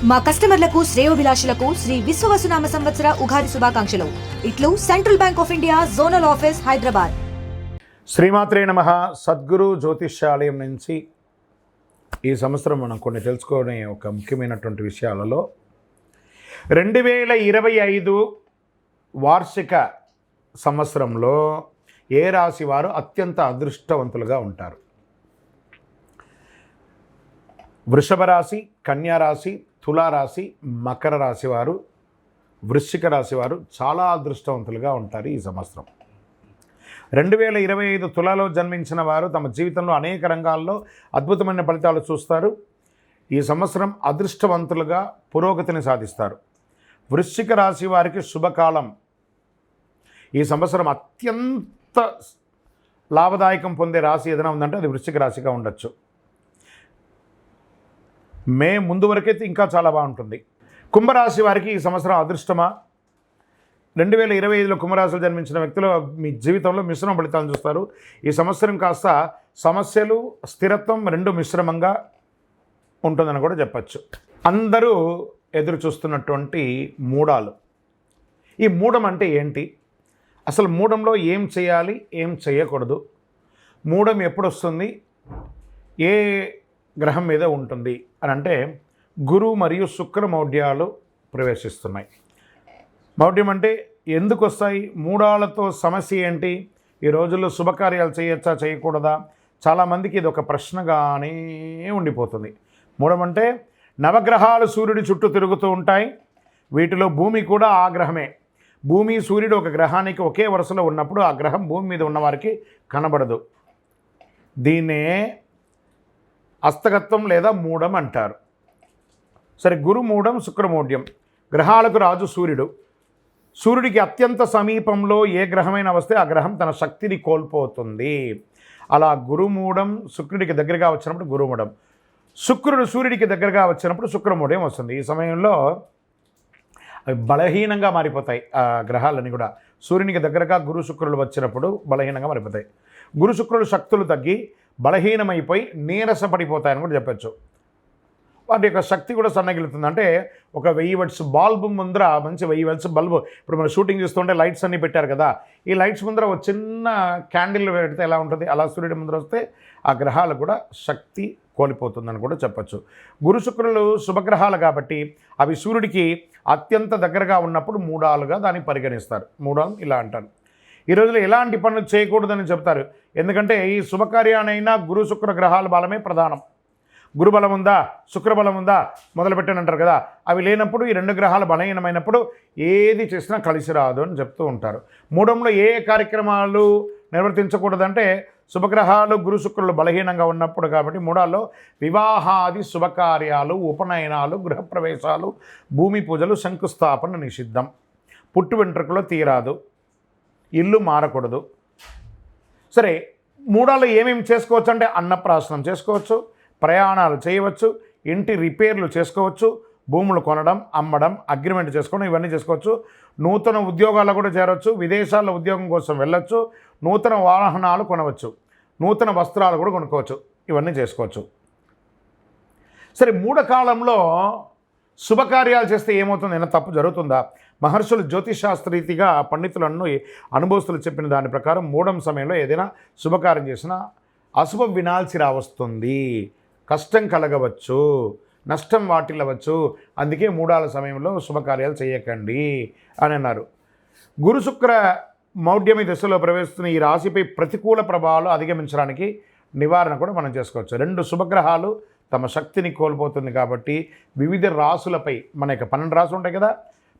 మా కస్టమర్లకు శ్రేయోభిలాషులకు శ్రీ విశ్వవసునామ సంవత్సర ఉగాది శుభాకాంక్షలు. ఇట్లు central bank of India zonal office Hyderabad. శ్రీమాత్రే నమః. సద్గురు జ్యోతిష్యాలయం నుంచి ఈ సంవత్సరం మనం కొన్ని తెలుసుకోవడం ఒక ముఖ్యమైనటువంటి విషయాలలో 2025 వార్షిక సంవత్సరంలో ఏ రాశి వారు అత్యంత అదృష్టవంతులుగా ఉంటారు? వృషభ రాశి, కన్యా రాశి, తులారాశి, మకర రాశి వారు, వృశ్చిక రాశి వారు చాలా అదృష్టవంతులుగా ఉంటారు ఈ సంవత్సరం. 2025 తులాలో జన్మించిన వారు తమ జీవితంలో అనేక రంగాల్లో అద్భుతమైన ఫలితాలు చూస్తారు. ఈ సంవత్సరం అదృష్టవంతులుగా పురోగతిని సాధిస్తారు. వృశ్చిక రాశి వారికి శుభకాలం. ఈ సంవత్సరం అత్యంత లాభదాయకం పొందే రాశి ఏదైనా ఉందంటే అది వృశ్చిక రాశిగా ఉండొచ్చు. మే ముందు వరకైతే ఇంకా చాలా బాగుంటుంది. కుంభరాశి వారికి ఈ సంవత్సరం అదృష్టమా? 2025లో కుంభరాశిలో జన్మించిన వ్యక్తులు మీ జీవితంలో మిశ్రమ ఫలితాలను చూస్తారు. ఈ సంవత్సరం కాస్త సమస్యలు, స్థిరత్వం రెండు మిశ్రమంగా ఉంటుందని కూడా చెప్పచ్చు. అందరూ ఎదురు చూస్తున్నటువంటి మూడాలు. ఈ మూడం అంటే ఏంటి? అసలు మూడంలో ఏం చేయాలి, ఏం చేయకూడదు, మూడం ఎప్పుడు వస్తుంది, ఏ గ్రహం మీద ఉంటుంది అని అంటే గురు మరియు శుక్ర మౌఢ్యాలు ప్రవేశిస్తున్నాయి. మౌఢ్యం అంటే ఎందుకు వస్తాయి? మూడాలతో సమస్య ఏంటి? ఈ రోజుల్లో శుభకార్యాలు చేయొచ్చా, చేయకూడదా? చాలామందికి ఇది ఒక ప్రశ్నగానే ఉండిపోతుంది. మూడం అంటే నవగ్రహాలు సూర్యుడి చుట్టూ తిరుగుతూ ఉంటాయి. వీటిలో భూమి కూడా ఆ గ్రహమే. భూమి, సూర్యుడు ఒక గ్రహానికి ఒకే వరుసలో ఉన్నప్పుడు ఆ గ్రహం భూమి మీద ఉన్నవారికి కనబడదు. దీన్నే అస్తగత్వం లేదా మూడం అంటారు. సరే, గురు మూడం, శుక్రమూఢ్యం. గ్రహాలకు రాజు సూర్యుడు. సూర్యుడికి అత్యంత సమీపంలో ఏ గ్రహమైనా వస్తే ఆ గ్రహం తన శక్తిని కోల్పోతుంది. అలా గురుమూఢం శుక్రుడికి దగ్గరగా వచ్చినప్పుడు గురుమూఢం, శుక్రుడు సూర్యుడికి దగ్గరగా వచ్చినప్పుడు శుక్రమూఢం వస్తుంది. ఈ సమయంలో అవి బలహీనంగా మారిపోతాయి. ఆ గ్రహాలన్నీ కూడా సూర్యునికి దగ్గరగా గురు శుక్రులు వచ్చినప్పుడు బలహీనంగా మారిపోతాయి. గురు శుక్రులు శక్తులు తగ్గి బలహీనమైపోయి నీరసపడిపోతాయని కూడా చెప్పచ్చు. వాటి యొక్క శక్తి కూడా సన్నగిలుతుంది. అంటే ఒక 1000 వాట్స్ బల్బు ముందర, మంచి 1000 వాట్స్ బల్బు, ఇప్పుడు మనం షూటింగ్ చేస్తుంటే లైట్స్ అన్నీ పెట్టారు కదా, ఈ లైట్స్ ముందర ఒక చిన్న క్యాండిల్ పెడితే ఎలా ఉంటుంది, అలా సూర్యుడి ముందర వస్తే ఆ గ్రహాలు కూడా శక్తి కోల్పోతుందని కూడా చెప్పచ్చు. గురు శుక్రులు శుభగ్రహాలు కాబట్టి అవి సూర్యుడికి అత్యంత దగ్గరగా ఉన్నప్పుడు మూడాలుగా దాన్ని పరిగణిస్తారు. మూడాలు ఇలా అంటారు. ఈ రోజులో ఎలాంటి పనులు చేయకూడదని చెప్తారు. ఎందుకంటే ఈ శుభకార్యానైనా గురు శుక్ర గ్రహాల బలమే ప్రధానం. గురుబలం ఉందా, శుక్రబలం ఉందా మొదలుపెట్టానంటారు కదా, అవి లేనప్పుడు ఈ రెండు గ్రహాలు బలహీనమైనప్పుడు ఏది చేసినా కలిసి రాదు అని చెప్తూ ఉంటారు. మూడంలో ఏ కార్యక్రమాలు నిర్వర్తించకూడదంటే శుభగ్రహాలు గురు శుక్రులు బలహీనంగా ఉన్నప్పుడు కాబట్టి మూడాల్లో వివాహాది శుభకార్యాలు, ఉపనయనాలు, గృహప్రవేశాలు, భూమి పూజలు, శంకుస్థాపన నిషిద్ధం. పుట్టు వెంట్రుకలో తీరాదు, ఇల్లు మారకూడదు. సరే, మూడాల్లో ఏమేమి చేసుకోవచ్చు అంటే అన్నప్రాసనం చేసుకోవచ్చు, ప్రయాణాలు చేయవచ్చు, ఇంటి రిపేర్లు చేసుకోవచ్చు, భూములు కొనడం, అమ్మడం, అగ్రిమెంట్ చేసుకోవడం, ఇవన్నీ చేసుకోవచ్చు. నూతన ఉద్యోగాల్లో కూడా చేరవచ్చు, విదేశాల్లో ఉద్యోగం కోసం వెళ్ళొచ్చు, నూతన వాహనాలు కొనవచ్చు, నూతన వస్త్రాలు కూడా కొనుక్కోవచ్చు, ఇవన్నీ చేసుకోవచ్చు. సరే, మూఢకాలంలో శుభకార్యాలు చేస్తే ఏమవుతుంది? ఏమైనా తప్పు జరుగుతుందా? మహర్షులు జ్యోతిషాస్త్రరీతిగా పండితులను అనుభవస్తులు చెప్పిన దాని ప్రకారం మూఢం సమయంలో ఏదైనా శుభకార్యం చేసినా అశుభం వినాల్సి రావస్తుంది, కష్టం కలగవచ్చు, నష్టం వాటిల్లవచ్చు. అందుకే మూడాల సమయంలో శుభకార్యాలు చేయకండి అని అన్నారు. గురు శుక్ర మౌఢ్యమి దశలో ప్రవేశిస్తున్న ఈ రాశిపై ప్రతికూల ప్రభావాలు అధిగమించడానికి నివారణ కూడా మనం చేసుకోవచ్చు. రెండు శుభగ్రహాలు తమ శక్తిని కోల్పోతుంది కాబట్టి వివిధ రాశులపై, మన యొక్క 12 రాశులు ఉంటాయి కదా,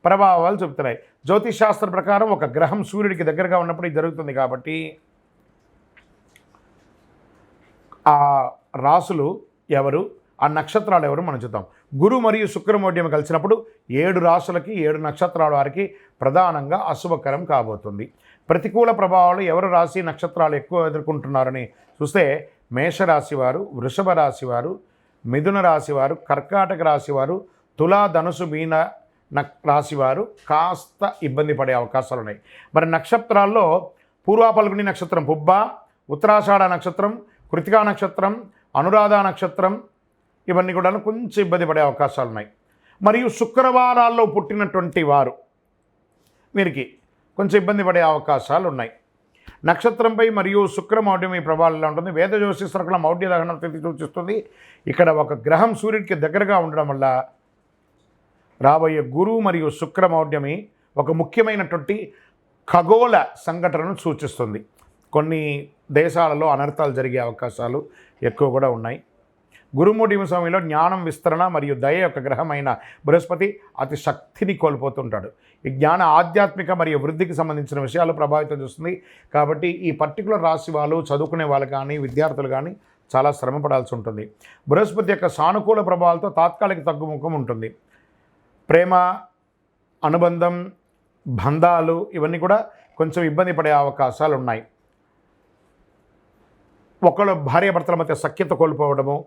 ప్రభావాలు చెబుతున్నాయి. జ్యోతిషాస్త్ర ప్రకారం ఒక గ్రహం సూర్యుడికి దగ్గరగా ఉన్నప్పుడు ఇది జరుగుతుంది కాబట్టి ఆ రాశులు ఎవరు, ఆ నక్షత్రాలు ఎవరు మనం చూద్దాం. గురు మరియు శుక్రమౌఢ్యం కలిసినప్పుడు 7 రాశులకి 7 నక్షత్రాల వారికి ప్రధానంగా అశుభకరం కాబోతుంది. ప్రతికూల ప్రభావాలు ఎవరు రాశి నక్షత్రాలు ఎక్కువ ఎదుర్కొంటున్నారని చూస్తే మేషరాశి వారు, వృషభ రాశి వారు, మిథున రాశి వారు, కర్కాటక రాశి వారు, తులా, ధనుసు, మీన రాశి వారు కాస్త ఇబ్బంది పడే అవకాశాలు ఉన్నాయి. మరి నక్షత్రాల్లో పూర్వ ఫల్గుని నక్షత్రం పుబ్బ, ఉత్తరాషాఢ నక్షత్రం, కృతికా నక్షత్రం, అనురాధ నక్షత్రం, ఇవన్నీ కూడా కొంచెం ఇబ్బంది పడే అవకాశాలు ఉన్నాయి. మరియు శుక్రవారాల్లో పుట్టినటువంటి వారు వీరికి కొంచెం ఇబ్బంది పడే అవకాశాలు ఉన్నాయి. నక్షత్రంపై మరియు శుక్రమౌఢ్యమి ప్రభావం ఎలా ఉంటుంది? వేద జ్యోతిష్కుల మౌఢ్య దహనం తిథి సూచిస్తుంది. ఇక్కడ ఒక గ్రహం సూర్యుడికి దగ్గరగా ఉండడం వల్ల రాబోయే గురువు మరియు శుక్రమౌఢ్యమి ఒక ముఖ్యమైనటువంటి ఖగోళ సంఘటనను సూచిస్తుంది. కొన్ని దేశాలలో అనర్థాలు జరిగే అవకాశాలు ఎక్కువ కూడా ఉన్నాయి. గురుమౌఢ్యమి సమయంలో జ్ఞానం విస్తరణ మరియు దయ యొక్క గ్రహమైన బృహస్పతి అతి శక్తిని కోల్పోతుంటాడు. ఈ జ్ఞాన ఆధ్యాత్మిక మరియు వృద్ధికి సంబంధించిన విషయాలు ప్రభావితం చేస్తుంది. కాబట్టి ఈ పర్టికులర్ రాశి వాళ్ళు చదువుకునే వాళ్ళు కానీ విద్యార్థులు కానీ చాలా శ్రమ పడాల్సి ఉంటుంది. బృహస్పతి యొక్క సానుకూల ప్రభావాలతో తాత్కాలిక తగ్గుముఖం ఉంటుంది. ప్రేమ, అనుబంధం, బంధాలు ఇవన్నీ కూడా కొంచెం ఇబ్బంది పడే అవకాశాలు ఉన్నాయి. ఒకళ్ళు భార్యాభర్తల మధ్య సఖ్యత కోల్పోవడము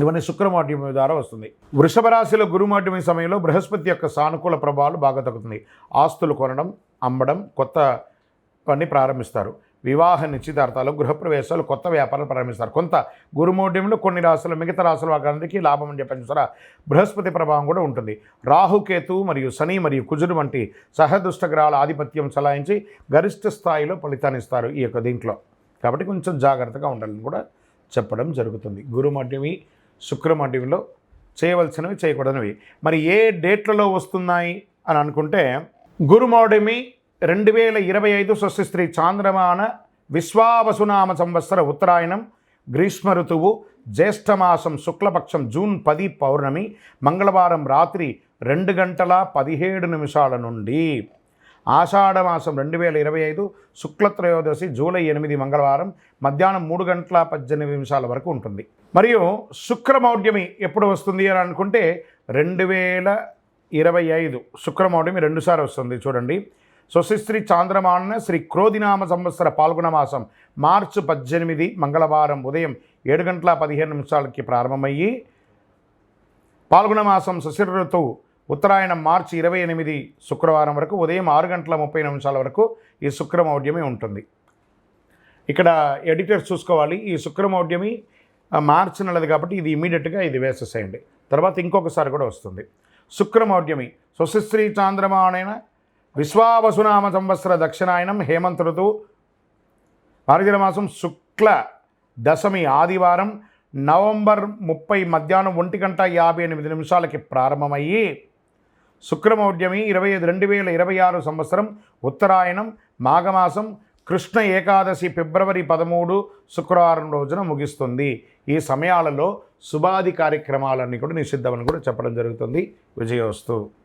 ఇవన్నీ శుక్రమౌఢ్యమి ద్వారా వస్తుంది. వృషభ రాశిలో గురుమౌఢ్యమి సమయంలో బృహస్పతి యొక్క సానుకూల ప్రభావాలు బాగా తగ్గుతుంది. ఆస్తులు కొనడం, అమ్మడం, కొత్త పని ప్రారంభిస్తారు. వివాహ నిశ్చితార్థాలు, గృహప్రవేశాలు, కొత్త వ్యాపారాలు ప్రారంభిస్తారు. కొంత గురుమౌఢ్యంలో కొన్ని రాశులు మిగతా రాశుల వారికి లాభం అని చెప్పని చూసారా, బృహస్పతి ప్రభావం కూడా ఉంటుంది. రాహుకేతు మరియు శని మరియు కుజుడు వంటి సహదుష్ట గ్రహాల ఆధిపత్యం చలాయించి గరిష్ట స్థాయిలో ఫలితాన్ని ఇస్తారు ఈ యొక్క దీంట్లో. కాబట్టి కొంచెం జాగ్రత్తగా ఉండాలని కూడా చెప్పడం జరుగుతుంది. గురుమౌఢ్యమి, శుక్రమౌఢ్యంలో చేయవలసినవి, చేయకూడనివి. మరి ఏ డేట్లలో వస్తున్నాయి అని అనుకుంటే గురుమౌఢ్యమి 2025 స్వస్తిశ్రీ చాంద్రమాన విశ్వావసునామ సంవత్సర ఉత్తరాయణం, గ్రీష్మ ఋతువు, జ్యేష్ఠమాసం శుక్లపక్షం జూన్ 10 పౌర్ణమి, మంగళవారం రాత్రి 2:17 నుండి ఆషాఢమాసం 2025 శుక్లత్రయోదశి జూలై 8 మంగళవారం మధ్యాహ్నం 3:18 వరకు ఉంటుంది. మరియు శుక్రమౌఢ్యమి ఎప్పుడు వస్తుంది అని అనుకుంటే 2025 శుక్రమౌఢ్యమి 2 సార్లు వస్తుంది. చూడండి, స్వస్తిశ్రీ చాంద్రమాన శ్రీ క్రోధినామ సంవత్సర పాల్గొన మాసం మార్చి 18 మంగళవారం ఉదయం 7:15 ప్రారంభమయ్యి పాల్గొన మాసం శశిర ఋతువు ఉత్తరాయణం మార్చి 28 శుక్రవారం వరకు ఉదయం 6:30 వరకు ఈ శుక్రమౌఢ్యమి ఉంటుంది. ఇక్కడ ఎడిటర్స్ చూసుకోవాలి. ఈ శుక్రమౌఢ్యమి మార్చి నెలది కాబట్టి ఇది ఇమీడియట్గా ఇది వేసేసేయండి. తర్వాత ఇంకొకసారి కూడా వస్తుంది. శుక్రమౌఢ్యమి స్వస్తిశ్రీ చాంద్రమానైన విశ్వావసునామ సంవత్సర దక్షిణాయనం హేమంత ఋతువు మార్గశిర మాసం శుక్ల దశమి ఆదివారం నవంబర్ 30 మధ్యాహ్నం 1:58 ప్రారంభమయ్యి శుక్రమౌఢ్యమి 2026 సంవత్సరం ఉత్తరాయణం మాఘమాసం కృష్ణ ఏకాదశి ఫిబ్రవరి 13 శుక్రవారం రోజున ముగిస్తుంది. ఈ సమయాలలో శుభాది కార్యక్రమాలన్నీ కూడా నిషిద్ధమని కూడా చెప్పడం జరుగుతుంది. విజయోస్తు.